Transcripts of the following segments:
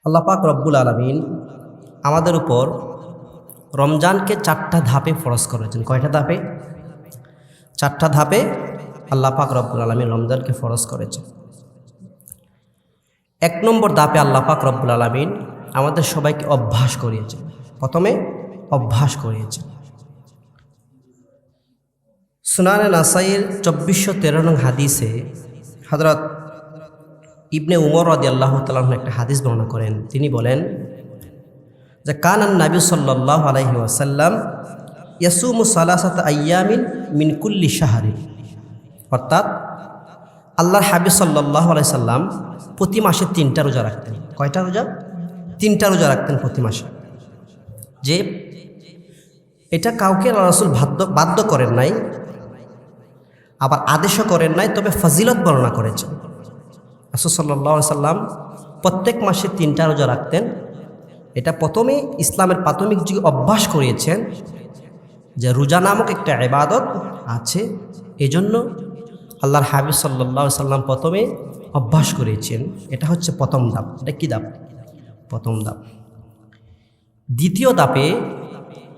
আল্লাহ পাক রব্বুল আলামিন আমাদের উপর রমজানকে 4টা ধাপে ফরজ করেছেন। কয়টা ধাপে? 4টা ধাপে আল্লাহ পাক রব্বুল আলামিন রমজানকে ফরজ করেছেন। 1 নম্বর ধাপে আল্লাহ পাক রব্বুল আলামিন আমাদের সবাইকে অভ্যাস করিয়েছেন। প্রথমে অভ্যাস করিয়েছেন। সুনানে নাসাইর 2413 নং হাদিসে হযরত ইবনে উমর রাদিয়াল্লাহু তাআলা আনহু একটা হাদিস বর্ণনা করেন। তিনি বলেন যে কানান নবী সাল্লাল্লাহু আলাইহি ওয়াসাল্লাম ইয়াসুমু সালাসাতা আইয়ামিন মিন কুল্লি শাহরিন, অর্থাৎ আল্লাহর হাবিব সাল্লাল্লাহু আলাইহি সাল্লাম প্রতি মাসে 3টা রোজা রাখতেন। কয়টা রোজা? 3টা রোজা রাখতেন প্রতি মাসে। যে এটা কাউকে রাসূল বাধ্য করেন নাই, আবার আদেশও করেন নাই, তবে ফজিলত বর্ণনা করেছেন। রাসূল সাল্লাল্লাহু আলাইহি সাল্লাম প্রত্যেক মাসে 3টা রোজা রাখতেন। এটা প্রথমে ইসলামের প্রাথমিক যুগে অভ্যাস করিয়েছেন যে রোজা নামক একটা ইবাদত আছে, এজন্য আল্লাহর হাবিব সাল্লাল্লাহু আলাইহি সাল্লাম প্রথমে অভ্যাস করিয়েছেন। এটা হচ্ছে প্রথম ধাপ। এটা কি ধাপ? প্রথম ধাপ। দ্বিতীয় ধাপে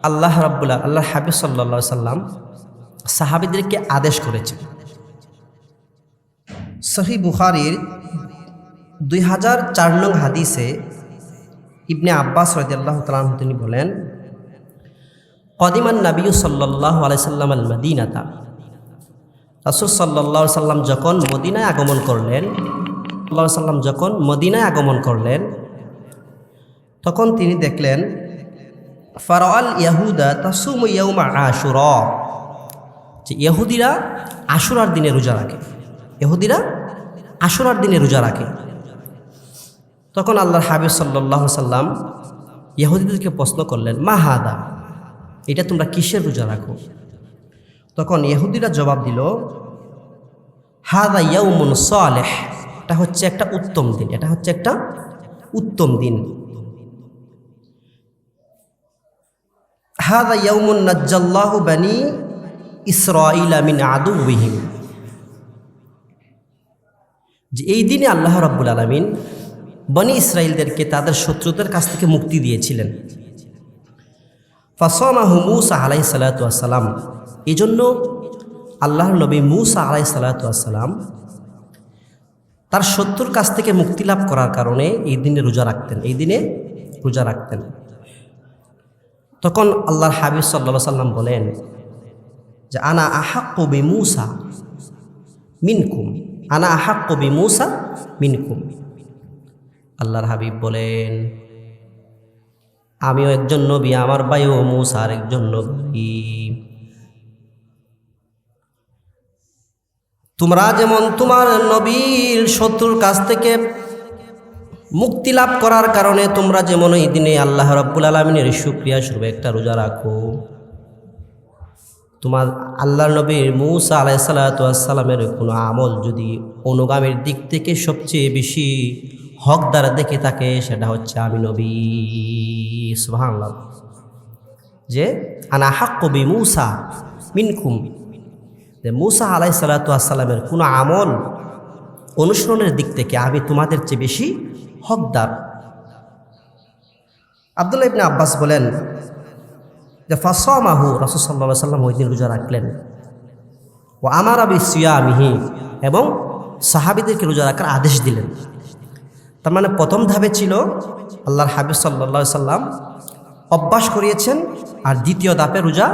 আল্লাহর হাবিব সাল্লাল্লাহু আলাইহি সাল্লাম সাহাবীদেরকে আদেশ করেছেন। সহিহ বুখারীর 2004 নং হাদিসে ইবনে আব্বাস রাদিয়াল্লাহু তাআলা আনহু তিনি বলেন, কদিমান নবী সাল্লাল্লাহু আলাইহি সাল্লাম আল মদিনাতা, রাসূল সাল্লাল্লাহু আলাইহি সাল্লাম যখন মদিনায় আগমন করলেন, তখন তিনি দেখলেন ফারাআল ইয়াহুদা তাসুমু ইয়াউমা আশুরা, যে ইহুদিরা আশুরার দিনে রোজা রাখে। তখন আল্লাহর হাবিব সাল্লাল্লাহু আলাইহি সাল্লাম ইহুদিদেরকে প্রশ্ন করলেন, মা হাদা, এটা তোমরা কিসের রোজা রাখো? তখন ইহুদিরা জবাব দিল, হাদা ইয়াউমুন সালেহ, এটা হচ্ছে একটা উত্তম দিন। হাদা ইয়াউমুন নাজ্জাল্লাহু বানি ইসরাঈলা মিন আদুওয়িহিম, যে এই দিনে আল্লাহ রাব্বুল আলামিন বনি ইসরাইলদেরকে তাদের শত্রুদের কাছ থেকে মুক্তি দিয়েছিলেন। ফাসামাহু মূসা আলাইহিস সালাতু ওয়াস সালাম, এজন্য আল্লাহর নবী মূসা আলাইহিস সালাতু ওয়াস সালাম তার শত্রুর কাছ থেকে মুক্তি লাভ করার কারণে এই দিনে রোজা রাখতেন। তখন আল্লাহর হাবিব সাল্লাল্লাহু আলাইহি সাল্লাম বলেন যে আনা আহাক্কু বিমূসা মিনকুম, আল্লাহর হাবিব বলেন, আমিও একজন নবী, আমার ভাইও মূসা আর একজন নবী। তোমরা যেমন তোমার নবীর শত্রুর কাছ থেকে মুক্তি লাভ করার কারণে তোমরা যেমন এই দিনে আল্লাহ রাব্বুল আলামিনের শুকরিয়া স্বরূপ একটা রোজা রাখো, তোমার আল্লাহর নবীর মূসা আলাইহিস সালাতু ওয়াস সালামের কোনো আমল যদি অনুগামীর দিক থেকে সবচেয়ে বেশি হকদার দেখে থাকে, সেটা হচ্ছে আমি নবী। সুবহানাল্লাহ। যে আনা হাক্কু বিমূসা মিনকুম, যে মূসা আলাইহিস সালাতু ওয়াস সালামের কোনো আমল অনুসরণের দিক থেকে আমি তোমাদের চেয়ে বেশি হকদার। আব্দুল্লাহ ইবনে আব্বাস বলেন যে ফাসামাহু, রাসূল সাল্লাল্লাহু আলাইহি সাল্লাম ওই দিন রোজা রাখলেন। ও আমারা বিসিয়ামিহি, এবং সাহাবীদেরকে রোজা রাখার আদেশ দিলেন। তার মানে প্রথম ধাপে ছিল আল্লাহর হাবিব সাল্লাল্লাহু আলাইহি সাল্লাম অভ্যাস করিয়েছেন, আর দ্বিতীয় ধাপে রোজা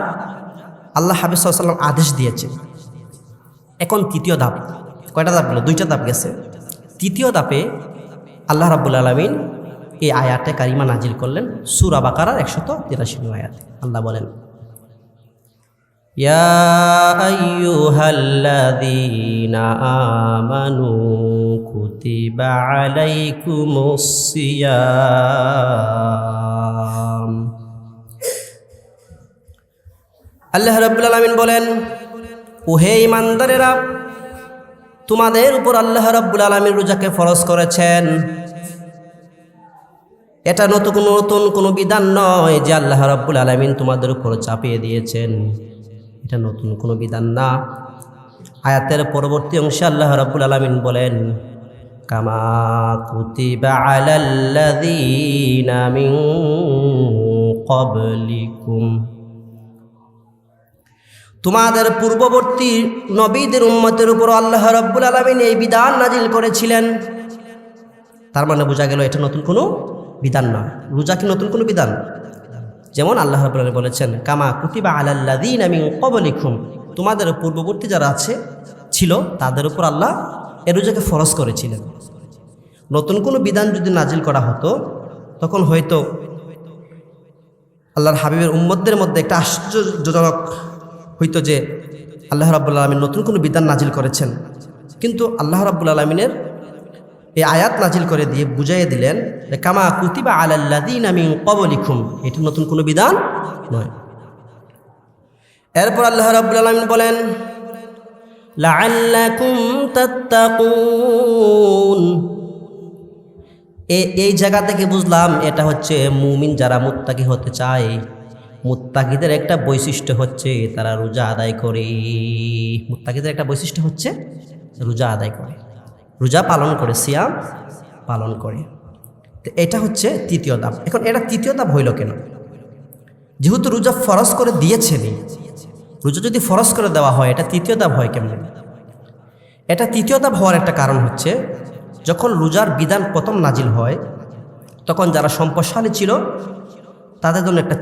আল্লাহ হাবিব সাল্লাল্লাহু আলাইহি সাল্লাম আদেশ দিয়েছেন। এখন তৃতীয় ধাপ। কয়টা ধাপ গেল? 2টা ধাপ গেছে। তৃতীয় ধাপে আল্লাহ রাব্বুল আলামিন এই আয়াতে কারিমা নাজিল করলেন, সূরা বাকারার 183 নং আয়াত। আল্লাহ বলেন, ইয়া আইয়ুহাল্লাযীনা আমানু কুতিবা আলাইকুমুস সিয়াম। আল্লাহ রাব্বুল আলামিন বলেন, ওহে ঈমানদারেরা, তোমাদের উপর আল্লাহ রাব্বুল আলামিন রোজাকে ফরজ করেছেন। এটা নতুন কোনো বিধান নয় যে আল্লাহ রাব্বুল আলামিন তোমাদের উপর চাপিয়ে দিয়েছেন, এটা নতুন কোনো বিধান না। আয়াতের পরবর্তী অংশে আল্লাহ রাব্বুল আলামিন বলেন, কামা কুতিবা আলাল্লাযীনা মিন ক্বাবলিকুম, তোমাদের পূর্ববর্তী নবীদের উম্মতের উপর আল্লাহ রাব্বুল আলামিন এই বিধান নাজিল করেছিলেন। তার মানে বোঝা গেল এটা নতুন কোনো বিধান নয়। রোজা কি নতুন কোনো বিধান? যেমন আল্লাহ রাব্বুল আলামিন বলেছেন কামা কুতিবা আলাল্লাযীনা মিন ক্বাবলিকুম, তোমাদের পূর্ববর্তী যারা ছিল তাদের উপর আল্লাহ এই রোজাকে ফরজ করেছিলেন। নতুন কোনো বিধান যদি নাজিল করা হতো তখন হয়তো আল্লাহর হাবিবের উম্মতদের মধ্যে একটা আশ্চর্যজনক হইতো যে আল্লাহ রাব্বুল আলামিন নতুন কোনো বিধান নাজিল করেছেন। কিন্তু আল্লাহ রাব্বুল আলামিনের এই আয়াত নাজিল করে দিয়ে বুঝাইয়ে দিলেন যে কামা কুতিবা আলাল্লাযীনা মিন ক্বাবলিকুম, এটি নতুন কোনো বিধান নয়। এরপর আল্লাহ রাব্বুল আলামিন বলেন লাআল্লাকুম তাত্তাকুন, এই জায়গা থেকে বুঝলাম এটা হচ্ছে মুমিন যারা মুত্তাকি হতে চায়, মুত্তাকিদের একটা বৈশিষ্ট্য হচ্ছে তারা রোজা আদায় করে। মুত্তাকিদের একটা বৈশিষ্ট্য হচ্ছে রোজা আদায় করে, রোজা পালন করে, সিয়াম পালন করে। তো এটা হচ্ছে তৃতীয় ধাপ। এখন এটা তৃতীয় ধাপ হইল কেন? যেহেতু রোজা ফরজ করে দিয়েছেনই, রোজা যদি ফরজ করে দেওয়া হয় এটা তৃতীয় ধাপ হয় কেমন? এটা তৃতীয় ধাপ হওয়ার একটা কারণ হচ্ছে যখন রোজার বিধান প্রথম নাজিল হয় তখন যারা সম্পদশালী ছিল তাদের জন্য একটা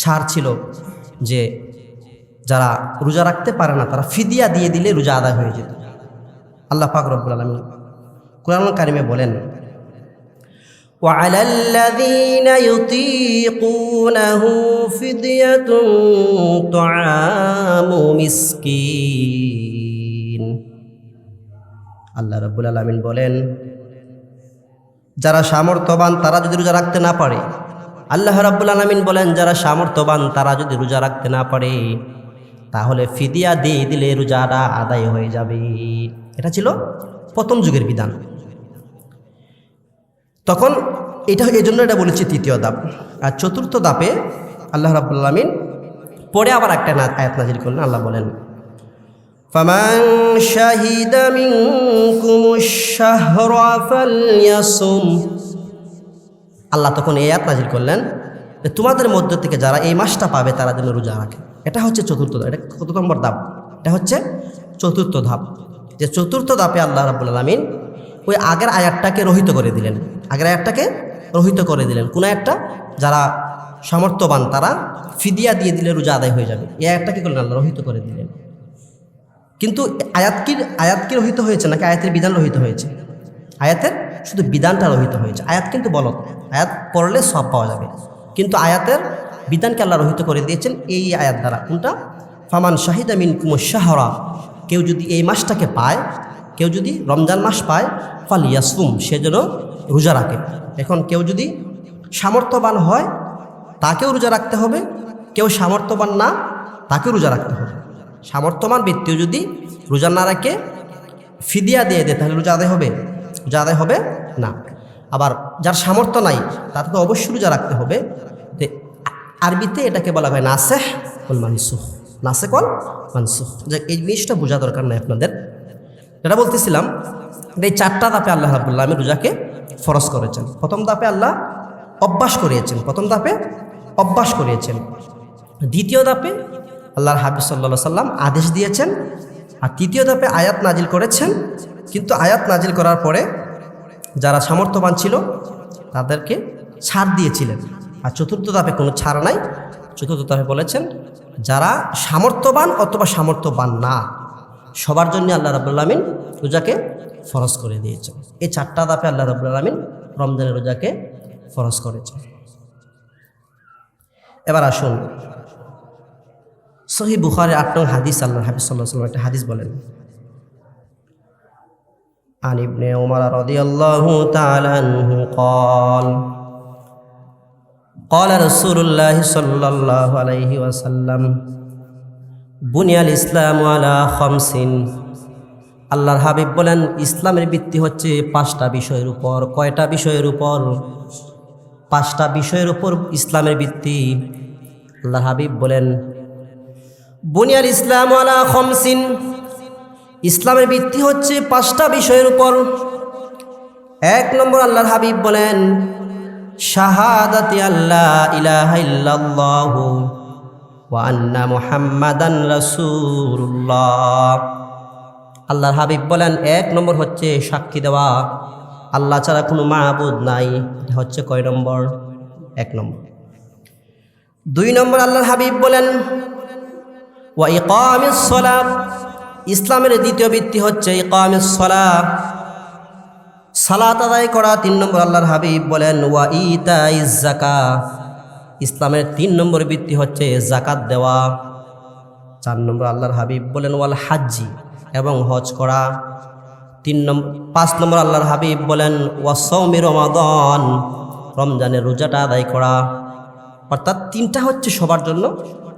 ছাড় ছিল যে যারা রোজা রাখতে পারে না তারা ফিদিয়া দিয়ে দিলে রোজা আদায় হয়ে যেত। আল্লাহ পাক রব্বুল আলামিন কুরআনুল কারিমে বলেন وعلى الذين يطيقونه فدية طعام مسكين। আল্লাহ রাব্বুল আলামিন বলেন যারা সামর্থ্যবান তারা যদি রোজা রাখতে না পারে, আল্লাহ রাব্বুল আলামিন বলেন যারা সামর্থ্যবান তারা যদি রোজা রাখতে না পারে তাহলে ফিদিয়া দিয়ে দিলে রোজাটা আদায় হয়ে যাবে। এটা ছিল প্রথম যুগের বিধান। তখন এই জন্য এটা বলেছি তৃতীয় ধাপ। আর চতুর্থ ধাপে আল্লাহ রাব্বুল আলামিন পরে আবার একটা আয়াত নাজিল করলেন। আল্লাহ বলেন ফামান শাহিদা মিনকুমুশ শাহরা ফালইয়াসুম, আল্লাহ তখন এই আয়াত নাজিল করলেন যে তোমাদের মধ্য থেকে যারা এই মাসটা পাবে তারা যেন রোজা রাখে। এটা হচ্ছে চতুর্থ ধাপ। এটা কত নম্বর ধাপ? এটা হচ্ছে চতুর্থ ধাপ। যে চতুর্থ ধাপে আল্লাহ রাব্বুল আলামিন ওই আগের আয়াতটাকে রহিত করে দিলেন। কোন আয়াতটা? যারা সামর্থ্যবান তারা ফিদিয়া দিয়ে দিলে রোজা আদায় হয়ে যাবে। এই আয়াতটা কি করলেন? আল্লাহ রহিত করে দিলেন। কিন্তু আয়াত কি রহিত হয়েছে নাকি আয়াতের বিধান রহিত হয়েছে? আয়াতের শুধু বিধানটা রহিত হয়েছে। আয়াত কিন্তু বলত, আয়াত পড়লে সব পাওয়া যাবে, কিন্তু আয়াতের বিধানকে আল্লাহ রহিত করে দিয়েছেন এই আয়াত দ্বারা। কোনটা? ফামান শাহিদা মিনকুমুশ শাহরা, কেউ যদি এই মাসটাকে পায়, কেউ যদি রমজান মাস পায়, ফালইয়াসুম, সে যেন রোজা রাখে। এখন কেউ যদি সামর্থ্যবান হয় তাকেও রোজা রাখতে হবে, কেউ সামর্থ্যবান না তাকেও রোজা রাখতে হবে। সামর্থ্যবান ব্যক্তিও যদি রোজা না রাখে ফিদিয়া দিয়ে দেয় তাহলে রোজা আদায় হবে? রোজা আদায় হবে না। আবার যার সামর্থ্য নাই তাকে তো অবশ্যই রোজা রাখতে হবে। আরবিতে এটাকে বলা হয় নাসেহ ওয়াল মানসুখ। নাসেখ ওয়াল মানসুখ, যে এই জিনিসটা বোঝা দরকার নাই আপনাদের। যেটা বলতেছিলাম, এই চারটা ধাপে আল্লাহ রাব্বুল আলামিন রোজাকে ফরজ করেছেন। প্রথম ধাপে আল্লাহ অভ্যাস করিয়েছেন। দ্বিতীয় ধাপে আল্লাহর হাবিব সাল্লাল্লাহু আলাইহি সাল্লাম আদেশ দিয়েছেন। আর তৃতীয় ধাপে আয়াত নাজিল করেছেন। কিন্তু আয়াত নাজিল করার পরে যারা সামর্থ্যবান ছিল তাদেরকে ছাড় দিয়েছিলেন। আর চতুর্থ ধাপে কোনো ছাড় নাই। চতুর্থ ধাপে বলেছেন যারা সামর্থ্যবান অথবা সামর্থ্যবান না সবার জন্য আল্লাহ রাব্বুল আলামিন রোজাকে ফরজ করে দিয়েছেন। এই চারটা ধাপে আল্লাহ রাব্বুল আলামিন রমজানের রোজাকে ফরজ করেছেন। এবার আসুন সহিহ বুখারী ৮ নং হাদিস, আল্লাহর হাবিব সাল্লাল্লাহু আলাইহি ওয়াসাল্লাম একটা হাদিস বলেন আন ইবনে উমর রাদিয়াল্লাহু তাআলা আনহু قال قال رسول الله صلى الله عليه وسلم بني الاسلام على خمس। আল্লাহর হাবিব বলেন ইসলামের ভিত্তি হচ্ছে 5টা বিষয়ের উপর। কয়টা বিষয়ের উপর? 5টা বিষয়ের উপর ইসলামের ভিত্তি। আল্লাহর হাবিব বলেন বুনিয়াল ইসলাম আলা খামসিন, ইসলামের ভিত্তি হচ্ছে 5টা বিষয়ের উপর। 1 নম্বর আল্লাহর হাবিব বলেন শাহাদাতি আল্লাহ ইলাহা ইল্লাল্লাহু ওয়া আন্না মুহাম্মাদান রাসূলুল্লাহ। আল্লাহর হাবিব বলেন 1 নম্বর হচ্ছে সাক্ষী দেওয়া আল্লাহ ছাড়া কোনো মাবুদ নাই। এটা হচ্ছে কয় নম্বর? 1 নম্বর। 2 নম্বর আল্লাহর হাবিব বলেন ওয়া ইকামিস সালাত। ইসলামের দ্বিতীয় ভিত্তি হচ্ছে ইকামিস সালাত, সালাত আদায় করা। 3 নম্বর আল্লাহর হাবিব বলেন ওয়া ইতাইজ যাকাত। ইসলামের 3 নম্বর ভিত্তি হচ্ছে যাকাত দেওয়া। 4 নম্বর আল্লাহর হাবিব বলেন ওয়াল হাজ্জি, এবং হজ করা। 5 নম্বর আল্লাহর হাবিব বলেন ওয়া সাওমি রমাদান, রমজানের রোজাটা আদায় করা। অর্থাৎ 3টা হচ্ছে সবার জন্য,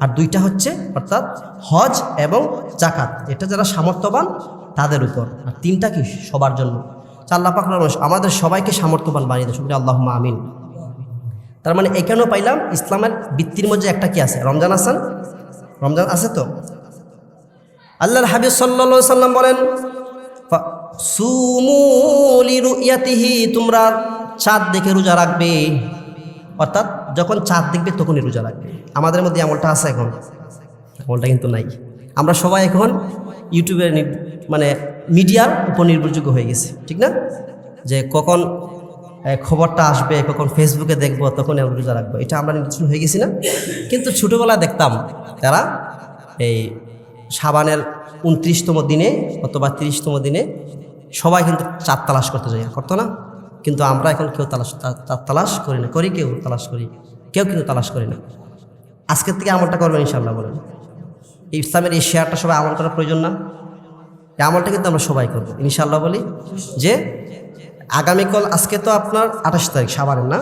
আর 2টা হচ্ছে অর্থাৎ হজ এবং যাকাত, এটা যারা সামর্থ্যবান তাদের উপর, আর 3টা কি সবার জন্য। আল্লাহ পাক আমাদের সবাইকে সামর্থ্যবান বানিয়ে দেয়, শুকরিয়া আল্লাহুম্মা আমিন। তার মানে এখানেও পাইলাম ইসলামের ভিত্তির মধ্যে একটা কি আছে? রমজান আছেন, রমজান আছে তো। আল্লাহর হাবিব সাল্লাল্লাহু আলাইহি সাল্লাম বলেন সুমু লিরুয়াতিহি, তোমরা চাঁদ দেখে রোজা রাখবে। অর্থাৎ যখন চাঁদ দেখবে তখনই রোজা রাখবে। আমাদের মধ্যে আমলটা আছে এখন? আমলটা কিন্তু নাই। আমরা সবাই এখন ইউটিউবের মানে মিডিয়ার উপর নির্ভরযোগ্য হয়ে গেছে, ঠিক না? যে কখন খবরটা আসবে, কখন ফেসবুকে দেখবো, তখন আমরা রোজা রাখবো, এটা আমরা নির্দেশন হয়ে গেছি না? কিন্তু ছোটোবেলায় দেখতাম তারা এই শাবানের 29তম দিনে অথবা 30তম দিনে সবাই কিন্তু চাঁদ তালাশ করতে যায়, করতো না? কিন্তু আমরা এখন কেউ চাঁদ তালাশ করি না। করি কেউ তালাশ করি, কেউ কিন্তু তালাশ করি না। আজকের থেকে আমলটা করবেন ইনশাআল্লাহ। বলেন এই ইসলামের এই শেয়ারটা সবাই আমল করার প্রয়োজন না? এই আমলটা কিন্তু আমরা সবাই করবো ইনশাআল্লাহ। বলি যে আগামীকাল, আজকে তো আপনার 28 তারিখ শাবানের, না?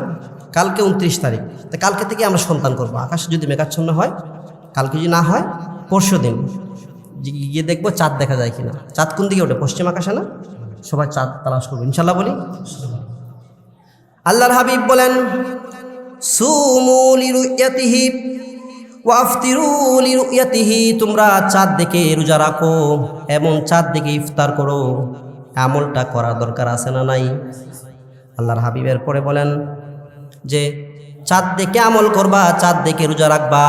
কালকে 29 তারিখ। তো কালকে থেকে আমরা সন্তান করবো। আকাশে যদি মেঘাচ্ছন্ন হয়, কালকে যদি না হয় পরশু দিন গিয়ে দেখবো চাঁদ দেখা যায় কিনা। চাঁদ কোন দিকে ওঠে? পশ্চিম আকাশে না? সবাই চাঁদ তালাশ করবো ইনশাআল্লাহ। বলি আল্লাহর হাবিব বলেন সুমু লিরুয়াতিহি ওয়া আফতিরু লিরুয়াতিহি, তোমরা চাঁদ দেখে রোজা রাখো এবং চাঁদ দেখে ইফতার করো। আমলটা করার দরকার আছে না নাই? আল্লাহর হাবিবের পরে বলেন যে চাঁদ দেখে আমল করবা, চাঁদ দেখে রোজা রাখবা।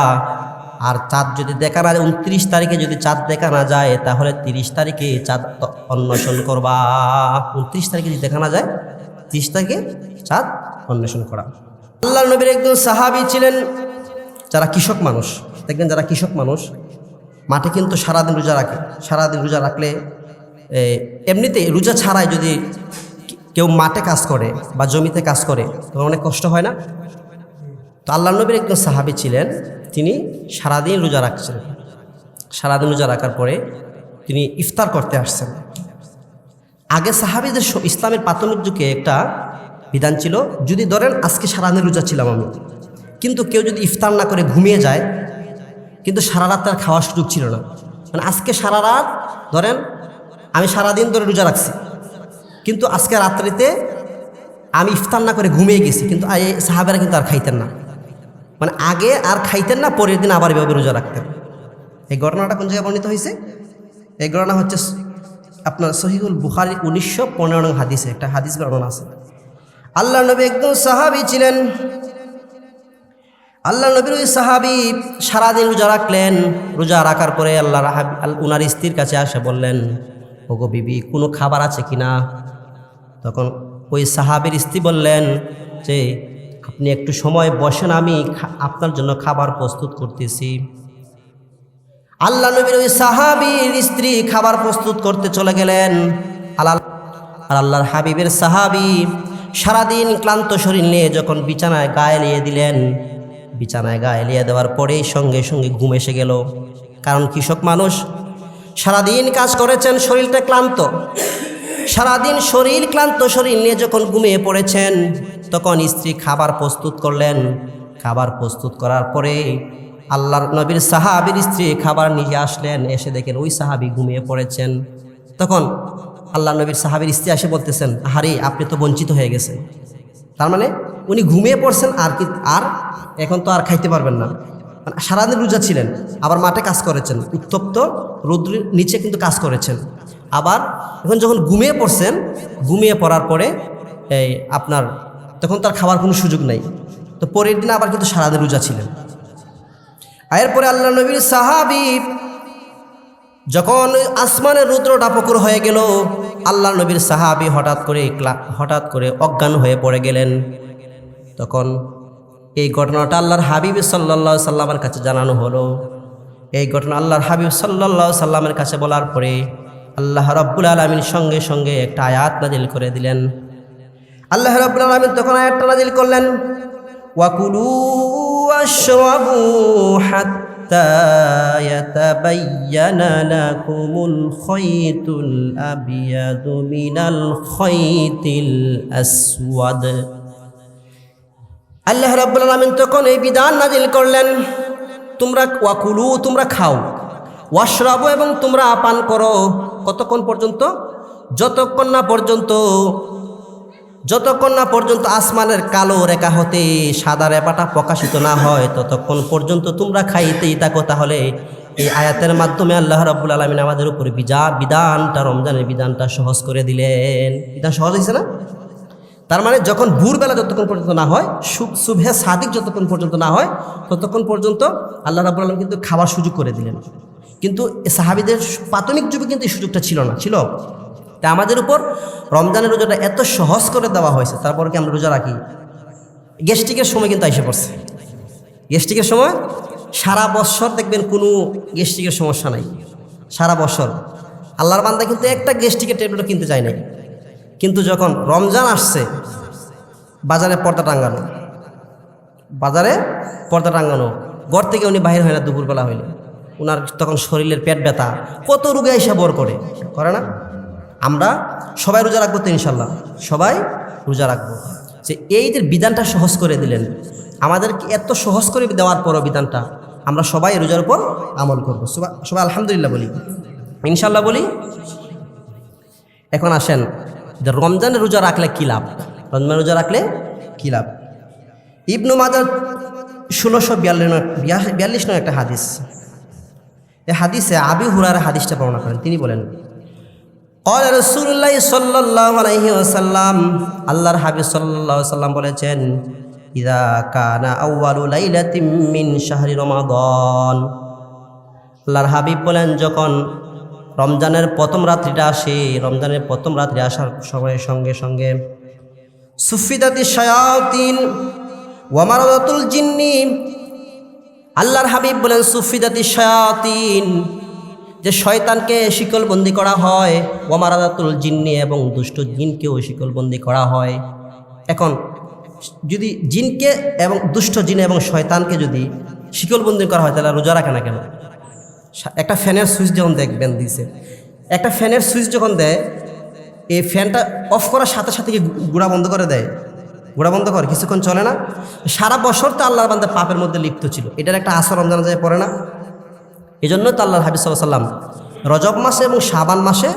আর চাঁদ যদি দেখা না যায়, 29 তারিখে যদি চাঁদ দেখা না যায়, তাহলে 30 তারিখে চাঁদ অন্বেষণ করবা। 29 তারিখে যদি দেখা না যায়, 30 তারিখে চাঁদ অন্বেষণ করা। আল্লাহর নবীর একজন সাহাবী ছিলেন, যারা কৃষক মানুষ, দেখবেন যারা কৃষক মানুষ মাঠে কিন্তু সারাদিন রোজা রাখে। সারাদিন রোজা রাখলে এমনিতেই রোজা ছাড়াই যদি কেউ মাঠে কাজ করে বা জমিতে কাজ করে তখন অনেক কষ্ট হয় না? তো আল্লাহর নবীর একজন সাহাবী ছিলেন, তিনি সারাদিন রোজা রাখছেন। সারাদিন রোজা রাখার পরে তিনি ইফতার করতে আসছেন। আগে সাহাবীদের ইসলামের প্রাথমিক যুগে একটা বিধান ছিল, যদি ধরেন আজকে সারাদিন রোজা ছিলাম আমি, কিন্তু কেউ যদি ইফতার না করে ঘুমিয়ে যায়, কিন্তু সারা রাত তার খাওয়ার সুযোগ ছিল না। মানে আজকে সারা রাত ধরেন আমি সারাদিন ধরে রোজা রাখছি, কিন্তু আজকে রাত্রিতে আমি ইফতার না করে ঘুমিয়ে গেছি, কিন্তু এই সাহাবেরা কিন্তু আর খাইতেন না। মানে আগে আর খাইতেন না, পরের দিন আবার এভাবে রোজা রাখতেন। এই ঘটনাটা কোন জায়গায় বর্ণিত হয়েছে? এই ঘটনা হচ্ছে আপনার সহিহুল বুখারী 1915 নং হাদিসে একটা হাদিস বর্ণনা আছে। আল্লাহ নবী একজন সাহাবী ছিলেন। আল্লাহ নবীর ওই সাহাবী সারাদিন রোজা রাখলেন। রোজা রাখার পরে উনার স্ত্রীর কাছে আসে বললেন, ওগো বিবি, কোনো খাবার আছে কিনা? তখন ওই সাহাবীর স্ত্রী বললেন যে আপনি একটু সময় বসেন, আমি আপনার জন্য খাবার প্রস্তুত করতেছি। আল্লাহ নবীর ওই সাহাবীর স্ত্রী খাবার প্রস্তুত করতে চলে গেলেন। আর আল্লাহর হাবিবের সাহাবী সারাদিন ক্লান্ত শরীর নিয়ে যখন বিছানায় গায়ে লিয়ে দিলেন, বিছানায় গায়ে লিয়ে দেওয়ার পরেই সঙ্গে সঙ্গে ঘুম এসে গেল। কারণ কৃষক মানুষ, সারাদিন কাজ করেছেন, শরীরটা ক্লান্ত। সারাদিন ক্লান্ত শরীর নিয়ে যখন ঘুমিয়ে পড়েছেন, তখন স্ত্রী খাবার প্রস্তুত করলেন। খাবার প্রস্তুত করার পরে আল্লাহর নবীর সাহাবীর স্ত্রী খাবার নিয়ে আসলেন। এসে দেখেন ওই সাহাবী ঘুমিয়ে পড়েছেন। তখন আল্লাহ নবীর সাহাবীর স্ত্রী এসে বলতেছেন, আহারে আপনি তো বঞ্চিত হয়ে গেছেন। তার মানে উনি ঘুমিয়ে পড়ছেন, আর এখন তো আর খাইতে পারবেন না। মানে সারাদিন রোজা ছিলেন, আবার মাঠে কাজ করেছেন, উত্তপ্ত রৌদ্রের নিচে কিন্তু কাজ করেছেন। আবার এখন যখন ঘুমিয়ে পড়ছেন, ঘুমিয়ে পড়ার পরে এই আপনার তখন তার খাওয়ার কোনো সুযোগ নেই, তো পরের দিন আবার কিন্তু সারাদিন রোজা ছিলেন। এরপরে আল্লাহ নবীর সাহাবী যখন আসমানের রুদ্রটা প্রখর হয়ে গেল, আল্লাহ নবীর সাহাবী হঠাৎ করে অজ্ঞান হয়ে পড়ে গেলেন। তখন এই ঘটনাটা আল্লাহর হাবিব সাল্লাল্লাহু সাল্লামের কাছে জানানো হলো। এই ঘটনা আল্লাহর হাবিব সাল্লাল্লাহু সাল্লামের কাছে বলার পরে আল্লাহ রাব্বুল আলামিন সঙ্গে সঙ্গে একটা আয়াত নাজিল করে দিলেন। আল্লাহ রাব্বুল আলামিন তখন আয়াতটা নাজিল করলেন, ওয়াকুলু ওয়াশরাবু হাত্তা ইয়াতাবায়্যানা লাকুমুল খায়তুল আবয়াদু মিনাল খায়তিল আসওয়াদ। আল্লাহ রাব্বুল আলামিন তখন এই বিধান নাজিল করলেন, তোমরা ওয়াকুলু, তোমরা খাও, ওয়াশরাবু, এবং তোমরা পান করো। কতক্ষণ পর্যন্ত? যতক্ষণ না পর্যন্ত আসমানের কালো রেখা হতে সাদা রেখাটা প্রকাশিত না হয়, ততক্ষণ পর্যন্ত তোমরা খাইতেই থাকো। তাহলে এই আয়াতের মাধ্যমে আল্লাহ রাব্বুল আলামিন আমাদের উপর বিধানটা, রমজানের বিধানটা সহজ করে দিলেন। বিধান সহজ হয়েছে না? তার মানে যখন ভোরবেলা যতক্ষণ পর্যন্ত না হয়, সুবহে সাদিক যতক্ষণ পর্যন্ত না হয়, ততক্ষণ পর্যন্ত আল্লাহ রাব্বুল আলামিন কিন্তু খাবার সুযোগ করে দিলেন। কিন্তু সাহাবীদের প্রাথমিক যুগে কিন্তু এই সুযোগটা ছিল না, ছিল। তা আমাদের উপর রমজানের রোজাটা এত সহজ করে দেওয়া হয়েছে, তারপর কি আমরা রোজা রাখি? গ্যাস্ট্রিকের সময় কিন্তু এসে পড়ছে। গ্যাস্ট্রিকের সময় সারা বছর দেখবেন কোনো গ্যাস্ট্রিকের সমস্যা নাই, সারা বছর। আল্লাহর বান্দা কিন্তু একটা গ্যাস্ট্রিকের ট্যাবলেটও কিনতে চায় নাই। কিন্তু যখন রমজান আসছে, বাজারে পর্দা টাঙ্গানো, ঘর থেকে উনি বাহির হয় না দুপুরবেলা হইলে, ওনার তখন শরীরের পেট ব্যথা, কত রোগে এসে বর করে না? আমরা সবাই রোজা রাখবো তো ইনশাল্লাহ, সবাই রোজা রাখবো। যে এই যে বিধানটা সহজ করে দিলেন, আমাদেরকে এত সহজ করে দেওয়ার পরও বিধানটা আমরা সবাই রোজার উপর আমল করবো। সবাই আলহামদুলিল্লাহ বলি, ইনশাল্লাহ বলি। এখন আসেন যে রমজানের রোজা রাখলে কী লাভ? রমজানের রোজা রাখলে কী লাভ? ইবনু মাজাহ 1642 নং একটা হাদিস। এই হাদিসে আবু হুরায়রা হাদিসটা বর্ণনা করেন। তিনি বলেন, ক্বালা রাসূলুল্লাহ সাল্লাল্লাহু আলাইহি ওয়াসাল্লাম, আল্লাহর হাবিব সাল্লাল্লাহু আলাইহি ওয়াসাল্লাম বলেছেন, ইযা কানা আউয়ালু লাইলাতিন মিন শাহরি রমাদান। আল্লাহর হাবিব বলেন, যখন রমজানের প্রথম রাত্রিটা আসে, রমজানের প্রথম রাত্রি আসার সময়ের সঙ্গে সঙ্গে সুফিদাতিশ শায়াতিন ওয়া মারাদাতুল জিন্নি, আল্লাহর হাবিব বলেন সুফিদাতিশ শায়াতিন, যে শয়তানকে শিকলবন্দি করা হয়, ওয়া মারাদাতুল জিন্নি, এবং দুষ্ট জিনকেও শিকলবন্দি করা হয়। এখন যদি জিনকে এবং দুষ্ট জিন এবং শয়তানকে যদি শিকলবন্দি করা হয়, তাহলে রোজা রাখে না কেন? একটা ফ্যানের সুইচ যখন দেখবেন দিছে, একটা ফ্যানের সুইচ যখন দেয়, এই ফ্যানটা অফ করার সাথে সাথে কি গুঁড়া বন্ধ করে দেয়? গুঁড়া বন্ধ করে কিছুক্ষণ চলে না? সারা বছর তো আল্লাহর বান্দা পাপের মধ্যে লিপ্ত ছিল, এটার একটা আসর রমজান যায় পড়ে না? এই জন্য তো আল্লাহর হাবিব সাল্লাল্লাহু আলাইহি ওয়াসাল্লাম রজব মাসে এবং শাবান মাসে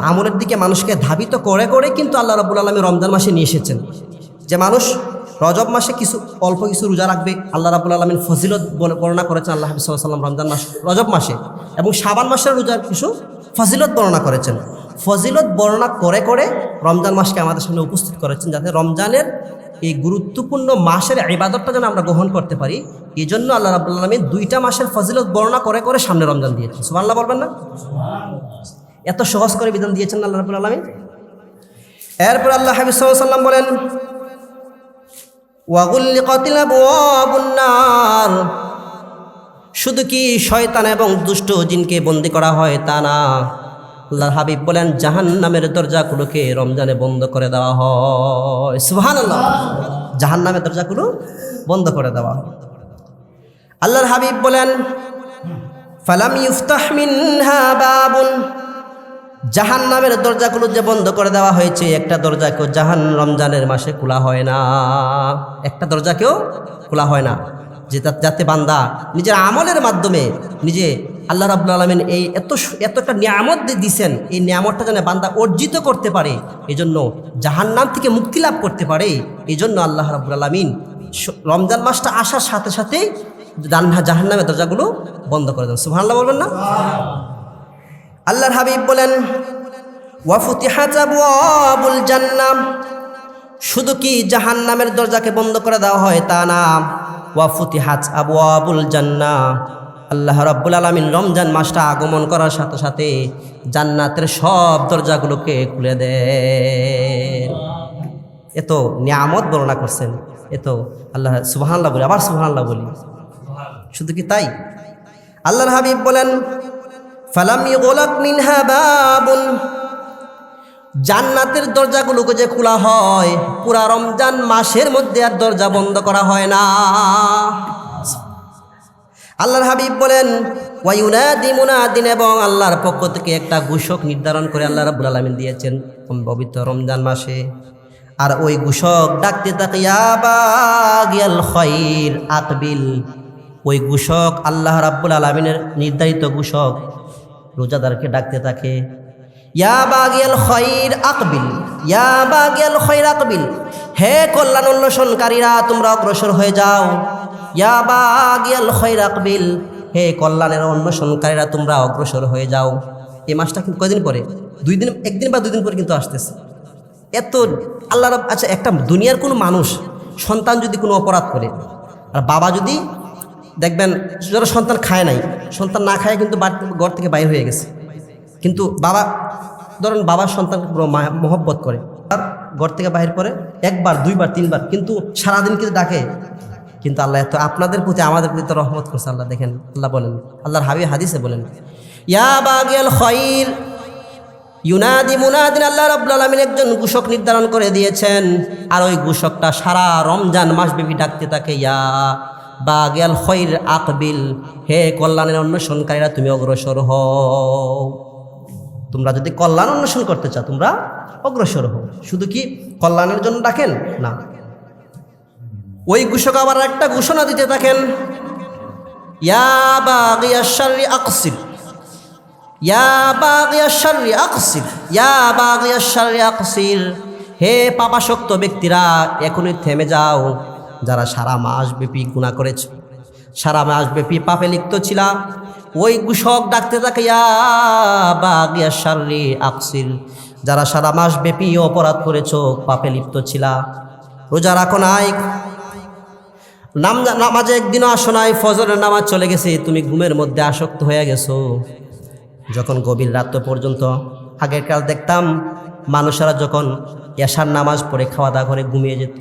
আমলের দিকে মানুষকে ধাবিত করে করে কিন্তু আল্লাহ রাব্বুল আলামিন রমজান মাসে নিয়ে এসেছেন, যে মানুষ রজব মাসে অল্প কিছু রোজা রাখবে। আল্লাহ রাব্বুল আলামিন ফজিলত বর্ণনা করেছেন আল্লাহ হাবিব সাল্লাল্লাহু আলাইহি ওয়াসাল্লাম রমজান মাস, রজব মাসে এবং শাবান মাসের রোজার কিছু ফজিলত বর্ণনা করেছেন। ফজিলত বর্ণনা করে করে রমজান মাসকে আমাদের সামনে উপস্থিত করেছেন, যাতে রমজানের এই গুরুত্বপূর্ণ মাসের ইবাদতটা যেন আমরা গ্রহণ করতে পারি। এই জন্য আল্লাহ রাব্বুল আলামিন 2টা মাসের ফজিলত বর্ণনা করে করে সামনে রমজান দিয়েছেন। সুবহানাল্লাহ বলবেন না? এত সহজ করে বিধান দিয়েছেন আল্লাহ রাব্বুল আলামিন। এরপর আল্লাহ হাবিব সাল্লাল্লাহু আলাইহি ওয়াসাল্লাম বলেন, ওয়াগুল্লিকাতিল আবওয়াবুন নার, শুধু কি শয়তান এবং দুষ্ট জিনকে বন্দী করা হয় তা না, আল্লাহর হাবিব বলেন জাহান্নামের দরজাগুলোকে রমজানে বন্ধ করে দেওয়া হয়। সুবহানাল্লাহ, জাহান্নামের দরজাগুলো বন্ধ করে দেওয়া হয়। আল্লাহর হাবিব বলেন, ফালাম ইফতাহ মিনহা বাবুন, জাহান্নামের দরজাগুলো যে বন্ধ করে দেওয়া হয়েছে, একটা দরজাকেও রমজানের মাসে খোলা হয় না, একটা দরজাকেও খোলা হয় না, যাতে বান্দা নিজের আমলের মাধ্যমে নিজে আল্লাহ রাব্বুল আলামিন এই এতটা নিয়ামত দিয়েছেন, এই নিয়ামতটা যেন বান্দা অর্জিত করতে পারে, এজন্য জাহান্নাম থেকে মুক্তি লাভ করতে পারে। এই জন্য আল্লাহ রাব্বুল আলামিন রমজান মাসটা আসার সাথে সাথেই জাহান্নামের দরজাগুলো বন্ধ করে দেন। সুবহানাল্লাহ বলবেন না? আল্লাহর হাবিব বলেন ওয়া ফুতিহাত আবওয়াবুল জান্নাহ, শুধু কি জাহান্নামের দরজাকে বন্ধ করে দেওয়া হয় তা না, ওয়া ফুতিহাত আবওয়াবুল জান্নাহ, আল্লাহ রাব্বুল আলামিন রমজান মাসটা আগমন করার সাথে সাথে জান্নাতের সব দরজাগুলোকে খুলে দেন। এত নিয়ামত বর্ণনা করছেন, এত আল্লাহ সুবহানাল্লাহ বলি, আবার সুবহানাল্লাহ বলি। শুধু কি তাই, আল্লাহর হাবিব বলেন ফালাম ইউগলাক মিনহা বাবুন, জান্নাতের দরজাগুলোকে যে খোলা হয় পুরা রমজান মাসের মধ্যে আর দরজা বন্ধ করা হয় না। আল্লাহর হাবিব বলেন ওয়ায়ুনাদি মুনাদিন, এবং আল্লাহর পক্ষ থেকে একটা ঘোষক নির্ধারণ করে আল্লাহ রাব্বুল আলামিন দিয়েছেন পবিত্র রমজান মাসে। আর ওই ঘোষক ডাকতে থাকে ইয়া বাগিয়াল খায়র আকবিল, ওই ঘোষক আল্লাহ রাব্বুল আলামিনের নির্ধারিত ঘোষক রোজাদারকে ডাকতে থাকে ইয়া বাগিয়াল খায়র আকবিল, ইয়া বাগিয়াল খায়র আকবিল, হে কল্যাণ অন্বেষণকারীরা তোমরা অগ্রসর হয়ে যাও। ইয়া বাগিয়াল খায়র আকবিল, হে কল্যাণের অন্বেষণকারীরা তোমরা অগ্রসর হয়ে যাও। এই মাসটা কিন্তু কয়দিন পরে, 2 দিন, 1 দিন বা 2 দিন পরে কিন্তু আসতেছে। এত আল্লাহ রাব, আচ্ছা একটা দুনিয়ার কোনো মানুষ সন্তান যদি কোনো অপরাধ করে, আর বাবা যদি দেখবেন যারা সন্তান খায় নাই, সন্তান না খায় কিন্তু ঘর থেকে বাইর হয়ে গেছে, কিন্তু বাবা ধরেন বাবার সন্তানকে পুরো মহব্বত করে, আর ঘর থেকে বাহির করে 1 বার 2 বার 3 বার, কিন্তু সারাদিন কিন্তু ডাকে। কিন্তু আল্লাহ এত আপনাদের প্রতি আমাদের প্রতি তো রহমত করছে। আল্লাহ দেখেন, আল্লাহ বলেন, আল্লাহর হাবিব হাদিসে বলেন ইয়া বাগিয়াল খায়র ইউনাদি মুনাদিন, আল্লাহ রাব্বুল আলামিন একজন ঘোষক নির্ধারণ করে দিয়েছেন, আর ওই ঘোষকটা সারা রমজান মাসব্যাপী ডাকতে থাকে ইয়া বাগিয়াল খায়র আকবিল, হে কল্যাণের অন্বেষণকারীরা তুমি অগ্রসর হও। তোমরা যদি কল্যাণ অন্বেষণ করতে চাও তোমরা অগ্রসর হও। শুধু কি কল্যাণের জন্য ডাকেন না, ওই ঘোষক আবার একটা ঘোষণা দিতে থাকেন ইয়া বাগিয়াশ শাররি আকসির, ইয়া বাগিয়াশ শাররি আকসির, ইয়া বাগিয়াশ শাররি আকসির, হে পাপাসক্ত ব্যক্তিরা এখনই থেমে যাও। যারা সারা মাসব্যাপী গুনাহ করেছ, সারা মাসব্যাপী পাপে লিপ্ত ছিলা, ওই ঘোষক ডাকতে থাকে ইয়া বাগিয়াশ শাররি আকসির, যারা সারা মাসব্যাপী অপরাধ করেছ, পাপে লিপ্ত ছিলা, রোজা রাখো নাই, নামাজে একদিনও আসো নাই, ফজরের নামাজ চলে গেছে, তুমি ঘুমের মধ্যে আসক্ত হয়ে গেছো। যখন গভীর রাত পর্যন্ত, আগের কাল দেখতাম মানুষেরা যখন এশার নামাজ পড়ে খাওয়া দাওয়া করে ঘুমিয়ে যেত।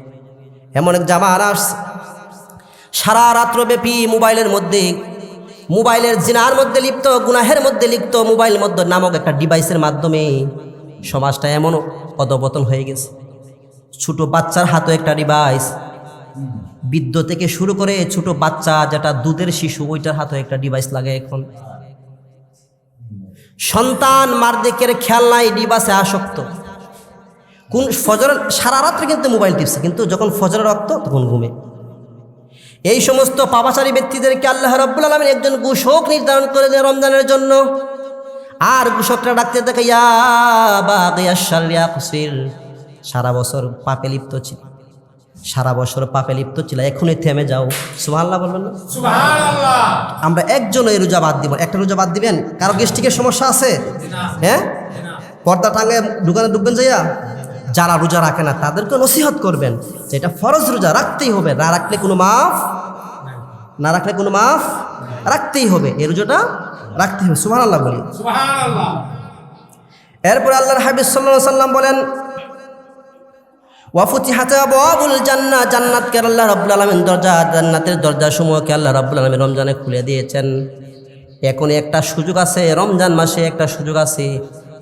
এমন এক জামানা আসছে সারা রাত্রব্যাপী মোবাইলের জিনার মধ্যে লিপ্ত, গুনাহের মধ্যে লিপ্ত, মোবাইল মধ্যে নামক একটা ডিভাইসের মাধ্যমে সমাজটা এমন অধপতন হয়ে গেছে। ছোট বাচ্চার হাতে একটা ডিভাইস, বৃদ্ধ থেকে শুরু করে ছোট বাচ্চা যেটা দুধের শিশু ওইটার হাতে একটা ডিভাইস লাগে। এখন সন্তান মার দিকের খেয়াল নাই, ডিভাইসে আসক্ত। কোন ফজর সারা রাত্রে কিন্তু মোবাইল টিপছে, কিন্তু যখন ফজরের রক্ত তখন ঘুমে। এই সমস্ত পাপাচারী ব্যক্তিদেরকে আল্লাহ রাব্বুল আলামিন একজন ঘোষক নির্ধারণ করে দেন রমজানের জন্য। আর ঘোষকটা ডাকতে থাকে ইয়া বাগিয়াশ শাররি আকসির, সারা বছর পাপে লিপ্ত ছিল, সারা বছর পাপে লিপ্ত ছিল, এখনই থেমে যাও। সুবহানাল্লাহ বলবেন না? সুবহানাল্লাহ। আমরা একজন এই রোজা বাদ দিব, একটা রোজা বাদ দিবেন? কারো গ্যাস্ট্রিকের সমস্যা আছে? হ্যাঁ, পর্দা টাঙে দোকানে ঢুকবেন যাইয়া? যারা রোজা রাখে না তাদেরকে নসিহত করবেন যে এটা ফরজ রোজা, রাখতেই হবে, না রাখলে কোনো মাফ, না রাখলে কোনো মাফ, রাখতেই হবে, এই রোজাটা রাখতেই হবে। সুবহানাল্লাহ বলি। সুবহানাল্লাহ। এরপর আল্লাহর হাবিব সাল্লাল্লাহু আলাইহি ওয়াসাল্লাম বলেন ওয়া ফুতিহাত আবওয়াবুল জান্নাহ, জান্নাতকে আল্লাহ রাব্বুল আলামিন দরজা, জান্নাতের দরজাসমূহকে আল্লাহ রাব্বুল আলামিন রমজানে খুলে দিয়েছেন। এখন একটা সুযোগ আছে, রমজান মাসে একটা সুযোগ আছে,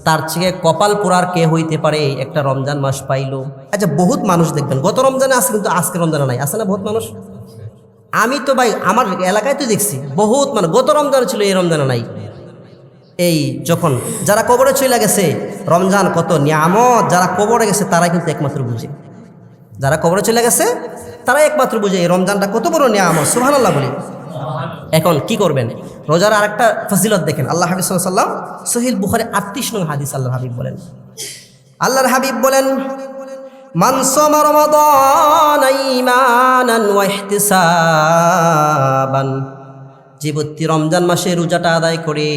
তার থেকে কপাল পোড়ার কে হইতে পারে? একটা রমজান মাস পাইলো। আচ্ছা, বহুত মানুষ দেখবেন গত রমজানে আছে কিন্তু আজকে রমজানে নাই, আছে না বহুত মানুষ? আমি তো ভাই আমার এলাকায় তো দেখছি বহুত মানুষ গত রমজানে ছিল, এই রমজানে নাই। এই যখন যারা কবরে চলে গেছে, রমজান কত নিয়ামত, যারা কবরে গেছে তারাই কিন্তু একমাত্র বুঝে, যারা কবরে চলে গেছে তারাই একমাত্র বুঝে এই রমজানটা কত বড় নিয়ামত। সুবহানাল্লাহ বলি। এখন কি করবেন? রোজার আরেকটা ফজিলত দেখেন, আল্লাহ হাবিব সাল্লাল্লাহু আলাইহি ওয়াসাল্লাম সহিহ বুখারী 38 নং হাদিস, আল্লাহর হাবিব বলেন, আল্লাহর হাবিব বলেন মান সামা রমাদান ঈমানান ওয়া ইহতিসাবান, যে ব্যক্তি রমজান মাসে রোজাটা আদায় করে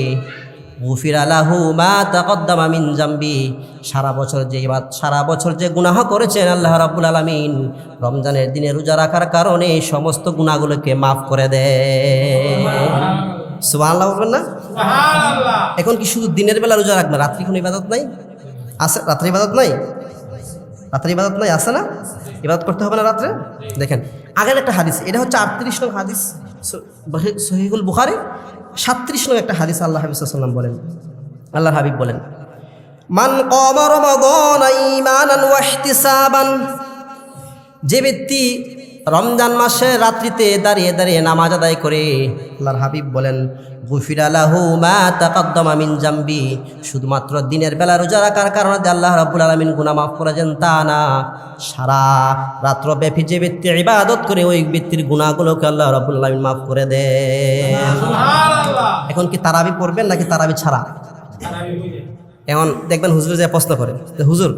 গুফিরা লাহু মা তাকদ্দামা মিন জামবি, সারা বছর যে গুনাহ করেছেন আল্লাহ রাব্বুল আলামিন রমজানের দিনে রোজা রাখার কারণে সমস্ত গুনাহগুলোকে মাফ করে দেন। সুবহানাল্লাহ বলবেন না? সুবহানাল্লাহ। এখন কি শুধু দিনের বেলা রোজা রাখবেন, রাত্রি কোনো ইবাদত নাই? আছে রাত্রি ইবাদত নাই? রাত্রি ইবাদত নাই, আছে না? ইবাদত করতে হবে না রাত্রে? দেখেন আগের একটা হাদিস, এটা হচ্ছে 38 নং হাদিস সহিহুল বুখারী, 37 নং একটা হাদিস আল্লাহ হাবিব সাল্লাল্লাহু আলাইহি ওয়াসাল্লাম বলেন, আল্লাহর হাবিব বলেন, মান কামা রমাদান ঈমানান ওয়া ইহতিসাবান, যে ব্যক্তি রমজান মাসে রাত্রিতে দাঁড়িয়ে দাঁড়িয়ে নামাজ আদায় করে, আল্লাহর হাবিব বলেন গুফিরা লাহু মা তাকদ্দামা মিন জামবি, শুধুমাত্র দিনের বেলা রোজা রাখার কারণে যে আল্লাহ রাব্বুল আলামিন গুনাহ মাফ করেছেন তা না, সারা রাত্র ব্যাপী যে ব্যক্তি ইবাদত করে ওই ব্যক্তির গুনাহগুলোকে আল্লাহ রাব্বুল আলামিন মাফ করে দেন। সুবহানাল্লাহ। এখন কি তারাবি পড়বেন নাকি তারাবি ছাড়া? এখন দেখবেন হুজুর যে প্রশ্ন করে, হুজুর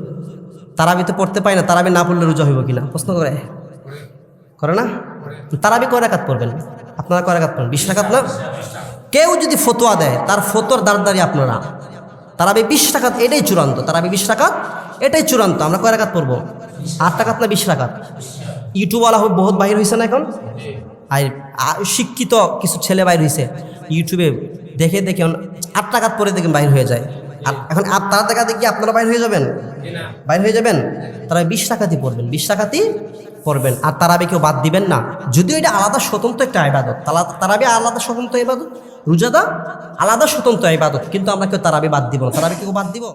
তারাবি তো পড়তে পাই না, তারাবি না পড়লে রোজা হইব কিনা প্রশ্ন করে না? তারাবি কয় রাকাত পড়বেন আপনারা? কয় রাকাত পড়বেন? 20 রাকাত না? কেউ যদি ফতোয়া দেয় তার ফতোয়ার দাঁড়দারি আপনারা, তারাবি 20 রাকাত এটাই চূড়ান্ত, তারাবি 20 রাকাত এটাই চূড়ান্ত। আমরা কয় রাকাত পড়বো? 8 রাকাত না 20 রাকাত? ইউটিউবওয়ালা বহুত বাহির হয়েছে না এখন, আর শিক্ষিত কিছু ছেলে বাইর হয়েছে ইউটিউবে দেখে দেখে 8 রাকাত পরে দেখেন বাইর হয়ে যায়। আর এখন তারা দেখা দেখি আপনারা বাইর হয়ে যাবেন, বাইর হয়ে যাবেন। তারা 20 রাকাতই পড়বেন, 20 রাকাতই পড়বেন। আর তারাবি কেউ বাদ দিবেন না, যদিও এটা আলাদা স্বতন্ত্র একটা ইবাদত, তারাবি আলাদা স্বতন্ত্র ইবাদত, রোজাদা আলাদা স্বতন্ত্র ইবাদত, কিন্তু আমরা কেউ তারাবি বাদ দিব না। তারাবি কেউ বাদ দিব?